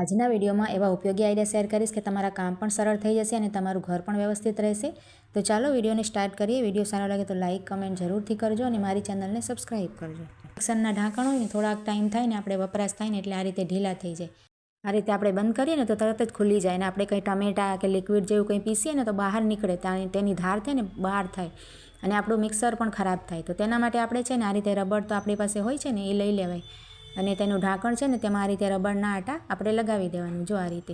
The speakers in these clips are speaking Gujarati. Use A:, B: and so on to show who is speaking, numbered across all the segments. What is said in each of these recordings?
A: આજના વિડીયોમાં એવા ઉપયોગી આઈડિયા શેર કરીશ કે તમારા કામ પણ સરળ થઈ જશે અને તમારું ઘર પણ વ્યવસ્થિત રહેશે. તો ચાલો વિડીયોને સ્ટાર્ટ કરીએ. વિડીયો સારો લાગે તો લાઇક કમેન્ટ જરૂરથી કરજો અને મારી ચેનલને સબસ્ક્રાઈબ કરજો. ઇન્ડક્શનના ઢાંકણ હોય ને થોડાક ટાઈમ થાય ને આપણે વપરાશ થાય ને એટલે આ રીતે ઢીલા થઈ જાય. આ રીતે આપણે બંધ કરીએ ને તો તરત જ ખુલી જાય અને આપણે કંઈ ટમેટા કે લિક્વિડ જેવું કંઈ પીસીએ ને તો બહાર નીકળે, તેની ધાર થાય ને બહાર થાય અને આપણું મિક્સર પણ ખરાબ થાય. તો તેના માટે આપણે છે ને આ રીતે રબર તો આપણી પાસે હોય છે ને એ લઈ લેવાય અને તેનું ઢાંકણ છે ને તેમાં આ રીતે રબરના આટા આપણે લગાવી દેવાનું. જો આ રીતે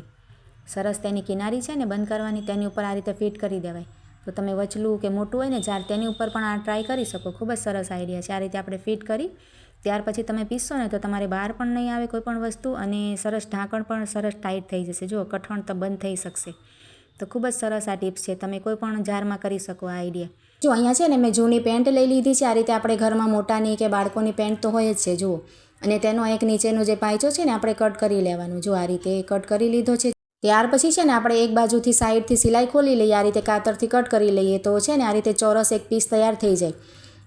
A: સરસ તેની કિનારી છે ને બંધ કરવાની, તેની ઉપર આ રીતે ફિટ કરી દેવાય. તો તમે વચલું કે મોટું હોય ને જાર તેની ઉપર પણ આ ટ્રાય કરી શકો. ખૂબ જ સરસ આઈડિયા છે. આ રીતે આપણે ફિટ કરી ત્યાર પછી તમે પીસશો ને તો તમારે બહાર પણ નહીં આવે કોઈ પણ વસ્તુ અને સરસ ઢાંકણ પણ સરસ ટાઈટ થઈ જશે. જો કઠણ તો બંધ થઈ શકશે. તો ખૂબ જ સરસ આ ટિપ્સ છે. તમે કોઈ પણ જારમાં કરી શકો આ આઈડિયા. જો અહીંયા છે ને મેં જૂની પેન્ટ લઈ લીધી છે. આ રીતે આપણે ઘરમાં મોટાની કે બાળકોની પેન્ટ તો હોય જ છે. જુઓ, અને તેનો એક નીચેનો જે પાયચો છે ને આપણે કટ કરી લેવાનું. જો આ રીતે કટ કરી લીધો છે. ત્યાર પછી છે ને આપણે એક બાજુથી સાઈડથી સિલાઈ ખોલી લઈએ. આ રીતે કાતરથી કટ કરી લઈએ તો છે ને આ રીતે ચોરસ એક પીસ તૈયાર થઈ જાય.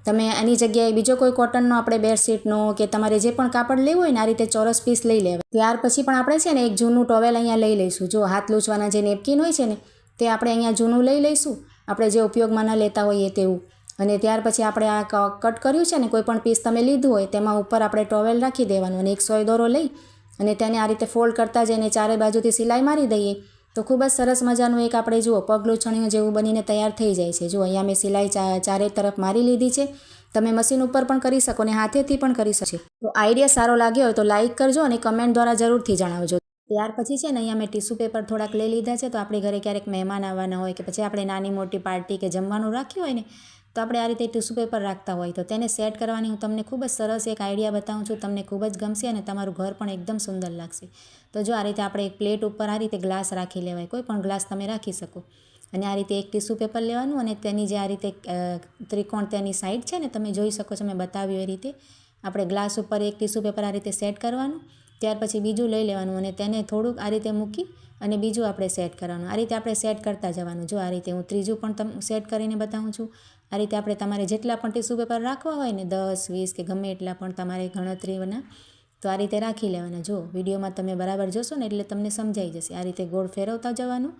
A: તમે એની જગ્યાએ બીજો કોઈ કોટનનો આપણે બેડશીટનો કે તમારે જે પણ કાપડ લેવું હોય ને આ રીતે ચોરસ પીસ લઈ લેવાય. ત્યાર પછી પણ આપણે છે ને એક જૂનું ટોવેલ અહીંયા લઈ લઈશું. જો હાથ લૂછવાના જે નેપકિન હોય છે ને તે આપણે અહીંયા જૂનું લઈ લઈશું, આપણે જે ઉપયોગમાં ન લેતા હોઈએ તેવું. અને ત્યાર પછી આપણે આ કટ કર્યું છે ને કોઈ પણ પીસ તમે લીધું હોય તેમાં ઉપર આપણે ટોવેલ રાખી દેવાનું અને એક સોય દોરો લઈ અને તેને આ રીતે ફોલ્ડ કરતા જઈને ચારે બાજુથી સિલાઈ મારી દઈએ તો ખૂબ જ સરસ મજાનું એક આપણે જુઓ પગલુંછણિયું જેવું બનીને તૈયાર થઈ જાય છે. જો અહીંયા મેં સિલાઈ ચારે તરફ મારી લીધી છે. તમે મશીન ઉપર પણ કરી શકો અને હાથેથી પણ કરી શકો. તો આઈડિયા સારો લાગ્યો હોય તો લાઇક કરજો અને કમેન્ટ દ્વારા જરૂરથી જણાવજો. ત્યાર પછી છે ને અહીંયા મેં ટીશ્યુ પેપર થોડાક લઈ લીધા છે. તો આપણે ઘરે ક્યારેક મહેમાન આવવાના હોય કે પછી આપણે નાની મોટી પાર્ટી કે જમવાનું રાખ્યું હોય ને તો આપણે આ રીતે ટીશ્યુ પેપર રાખતા હોય તો તેને સેટ કરવાની હું તમને ખૂબ જ સરસ એક આઈડિયા બતાવું છું. તમને ખૂબ જ ગમશે અને તમારું ઘર પણ એકદમ સુંદર લાગશે. તો જો આ રીતે આપણે એક પ્લેટ ઉપર આ રીતે ગ્લાસ રાખી લેવાય. કોઈ પણ ગ્લાસ તમે રાખી શકો અને આ રીતે એક ટીશ્યુ પેપર લેવાનું અને તેની જે આ રીતે ત્રિકોણ તેની સાઈડ છે ને તમે જોઈ શકો છો મેં બતાવ્યું એ રીતે આપણે ગ્લાસ ઉપર એક ટીશ્યુ પેપર આ રીતે સેટ કરવાનું. ત્યાર પછી બીજું લઈ લેવાનું અને તેને થોડુંક આ રીતે મૂકી અને બીજું આપણે સેટ કરવાનું. આ રીતે આપણે સેટ કરતા જવાનું. જો આ રીતે હું ત્રીજું પણ સેટ કરીને બતાવું છું. આ રીતે આપણે તમારે જેટલા પણ ટીશ્યુ પેપર રાખવા હોય ને 10, 20 કે ગમે એટલા પણ તમારે ગણતરીના તો આ રીતે રાખી લેવાના. જો વિડીયોમાં તમે બરાબર જોશો ને એટલે તમને સમજાઈ જશે. આ રીતે ગોળ ફેરવતા જવાનું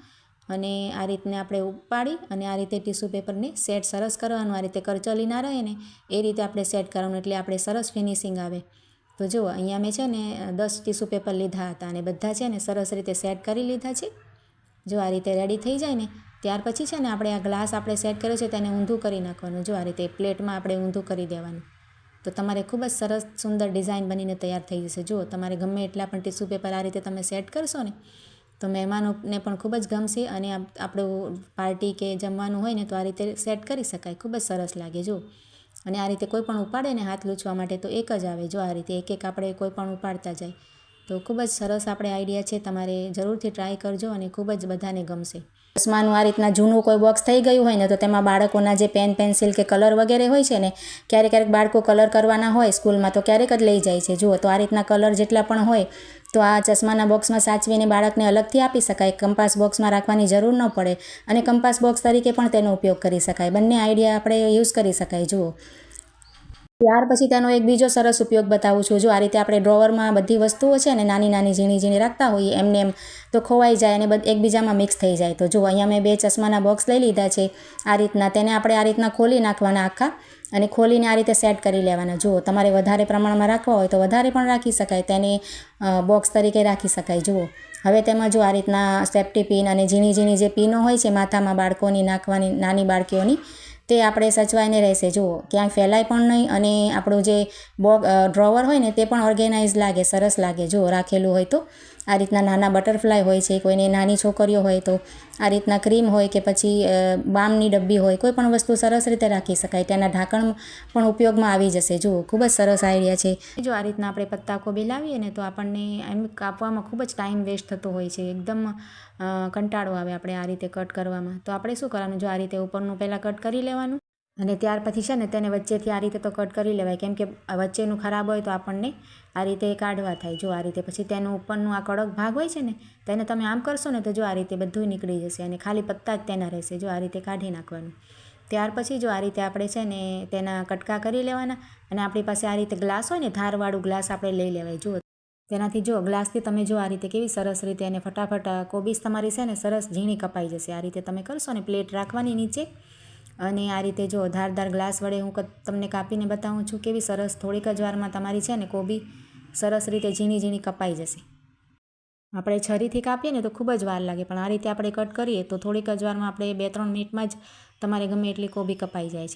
A: અને આ રીતને આપણે ઉપાડી અને આ રીતે ટીશ્યુ પેપરને સેટ સરસ કરવાનું. આ રીતે કરચલી ના રહે ને એ રીતે આપણે સેટ કરવાનું એટલે આપણે સરસ ફિનિશિંગ આવે. તો જુઓ અહીંયા મેં છે ને 10 ટીશ્યુ પેપર લીધા હતા અને બધા છે ને સરસ રીતે સેટ કરી લીધા છે. જો આ રીતે રેડી થઈ જાય ને ત્યાર પછી છે ને આપણે આ ગ્લાસ આપણે સેટ કર્યો છે તેને ઊંધું કરી નાખવાનું. જો આ રીતે પ્લેટમાં આપણે ઊંધું કરી દેવાનું. તો તમારે ખૂબ જ સરસ સુંદર ડિઝાઇન બનીને તૈયાર થઈ જશે. જુઓ તમારે ગમે એટલા પણ ટીશ્યુ પેપર આ રીતે તમે સેટ કરશો ને તો મહેમાનોને પણ ખૂબ જ ગમશે અને આપણું પાર્ટી કે જમવાનું હોય ને તો આ રીતે સેટ કરી શકાય. ખૂબ જ સરસ લાગે. જો અને આ રીતે કોઈ પણ ઉપાડે ને હાથ લૂછવા માટે તો એક જ આવે. જો આ રીતે એક એક આપણે કોઈ પણ ઉપાડતા જાય તો ખૂબ જ સરસ આપણે આઈડિયા છે. તમારે જરૂરથી ટ્રાય કરજો અને ખૂબ જ બધાને ગમશે. ચશ્માનું આ રીતના જૂનું કોઈ બોક્સ થઈ ગયું હોય ને તો તેમાં બાળકોના જે પેન પેન્સિલ કે કલર વગેરે હોય છે ને ક્યારેક બાળકો કલર કરવાના હોય સ્કૂલમાં તો ક્યારેક જ લઈ જાય છે. જુઓ તો આ રીતના કલર જેટલા પણ હોય તો આ ચશ્માના બોક્સમાં સાચવીને બાળકને અલગથી આપી શકાય. કંપાસ બોક્સમાં રાખવાની જરૂર ન પડે અને કંપાસ બોક્સ તરીકે પણ તેનો ઉપયોગ કરી શકાય. બંને આઈડિયા આપણે યુઝ કરી શકાય. જુઓ ત્યાર પછી તેનો એક બીજો સરસ ઉપયોગ બતાવું છું. જો આ રીતે આપણે ડ્રોવરમાં બધી વસ્તુઓ છે ને નાની નાની ઝીણી રાખતા હોઈએ એમને એમ તો ખોવાઈ જાય અને એકબીજામાં મિક્સ થઈ જાય. તો જો અહીંયા મેં 2 ચશ્માના બોક્સ લઈ લીધા છે. આ રીતના તેને આપણે આ રીતના ખોલી નાખવાના આખા અને ખોલીને આ રીતે સેટ કરી લેવાના. જુઓ તમારે વધારે પ્રમાણમાં રાખવા હોય તો વધારે પણ રાખી શકાય. તેને બોક્સ તરીકે રાખી શકાય. જુઓ હવે તેમાં જો આ રીતના સેફ્ટી પિન અને ઝીણી જે પિનો હોય છે માથામાં બાળકોની નાખવાની નાની બાળકીઓની તે આપણે સચવાઈને રહેશે. જુઓ ક્યાંય ફેલાય પણ નહીં અને આપણું જે ડ્રોવર હોય ને તે પણ ઓર્ગેનાઇઝ લાગે, સરસ લાગે. જુઓ રાખેલું હોય તો આ રીતના નાના બટરફ્લાય હોય છે, કોઈને નાની છોકરીઓ હોય તો આ રીતના ક્રીમ હોય કે પછી બામની ડબ્બી હોય કોઈ પણ વસ્તુ સરસ રીતે રાખી શકાય. તેના ઢાંકણ પણ ઉપયોગમાં આવી જશે. જુઓ ખૂબ જ સરસ આઈડિયા છે. જો આ રીતના આપણે પત્તા કોબી લાવીએ ને તો આપણને એમ કાપવામાં ખૂબ જ ટાઈમ વેસ્ટ થતો હોય છે. એકદમ કંટાળો આવે આપણે આ રીતે કટ કરવામાં. તો આપણે શું કરવાનું, જો આ રીતે ઉપરનું પહેલાં કટ કરી લેવાનું અને ત્યાર પછી છે ને તેને વચ્ચેથી આ રીતે તો કટ કરી લેવાય કેમ કે વચ્ચેનું ખરાબ હોય તો આપણને આ રીતે કાઢવા થાય. જો આ રીતે પછી તેનું ઉપરનું આ કડક ભાગ હોય છે ને તેને તમે આમ કરશો ને તો જો આ રીતે બધું નીકળી જશે અને ખાલી પત્તા જ તેના રહેશે. જો આ રીતે કાઢી નાખવાનું. ત્યાર પછી જો આ રીતે આપણે છે ને તેના કટકા કરી લેવાના અને આપણી પાસે આ રીતે ગ્લાસ હોય ને ધારવાળું ગ્લાસ આપણે લઈ લેવાય. જુઓ તેનાથી જો ગ્લાસથી તમે જો આ રીતે કેવી સરસ રીતે અને ફટાફટ કોબીજ તમારી છે ને સરસ ઝીણી કપાઈ જશે. આ રીતે તમે કરશો ને પ્લેટ રાખવાની નીચે અને આ રીતે જો ધારદાર ગ્લાસ વડે હું તમને કાપીને બતાવું છું કેવી સરસ થોડીક જ વારમાં તમારી છે ને કોબી સરસ રીતે ઝીણી ઝીણી કપાઈ જશે. આપણે છરીથી કાપીએ ને તો ખૂબ જ વાર લાગે, પણ આ રીતે આપણે કટ કરીએ તો થોડીક જ વારમાં આપણે 2-3 મિનિટમાં જ તમારે ગમે એટલી કોબી કપાઈ જાય છે.